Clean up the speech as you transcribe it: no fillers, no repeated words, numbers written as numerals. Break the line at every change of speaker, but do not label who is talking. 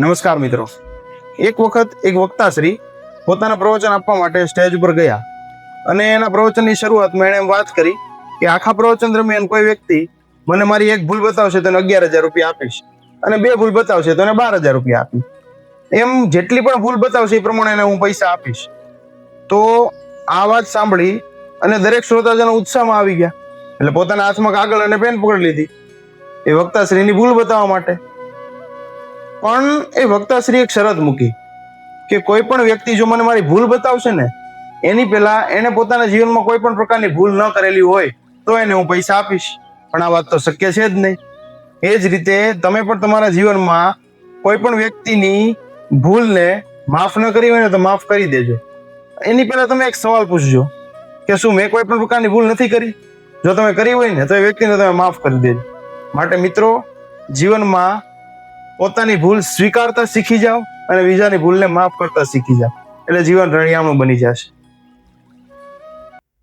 નમસ્કાર મિત્રો. એક વખત એક વક્તાશ્રી પોતાના પ્રવચન આપવા માટે સ્ટેજ ઉપર ગયા અને એના પ્રવચનની શરૂઆતમાં એણે વાત કરી કે આખા પ્રવચન દરમિયાન કોઈ વ્યક્તિ મને મારી એક ભૂલ બતાવશે તો એને 11,000 રૂપિયા આપીશ અને 2 ભૂલ બતાવશે તો એને 12,000 રૂપિયા આપીશ. એમ જેટલી પણ ભૂલ બતાવશે એ પ્રમાણે એને હું પૈસા આપીશ. તો આ વાત સાંભળી અને દરેક શ્રોતાજનો ઉત્સાહમાં આવી ગયા. એટલે પોતાના હાથમાં કાગળ અને પેન પકડી લીધી એ વક્તાશ્રીની ભૂલ બતાવવા માટે. પણ એ વક્તાશ્રી એક શરત મૂકી કે કોઈ પણ વ્યક્તિ જો મને મારી ભૂલ બતાવશે ને એની પહેલા એને પોતાના જીવનમાં કોઈ પણ પ્રકારની ભૂલ ન કરેલી હોય તો એને હું પૈસા આપીશ. પણ આ વાત તો શક્ય છે જ નહીં. એ જ રીતે તમે પણ તમારા જીવનમાં કોઈ પણ વ્યક્તિની ભૂલને માફ ન કરી હોય ને તો માફ કરી દેજો. એની પહેલા તમે એક સવાલ પૂછજો કે શું મેં કોઈ પણ પ્રકારની ભૂલ નથી કરી? જો તમે કરી હોય ને તો એ વ્યક્તિને તમે માફ કરી દેજો. માટે મિત્રો, જીવનમાં પોતાની ભૂલ સ્વીકારતા શીખી જાઓ અને બીજાની ભૂલને માફ કરતા શીખી જાઓ એટલે જીવન રળિયામણું બની જશે.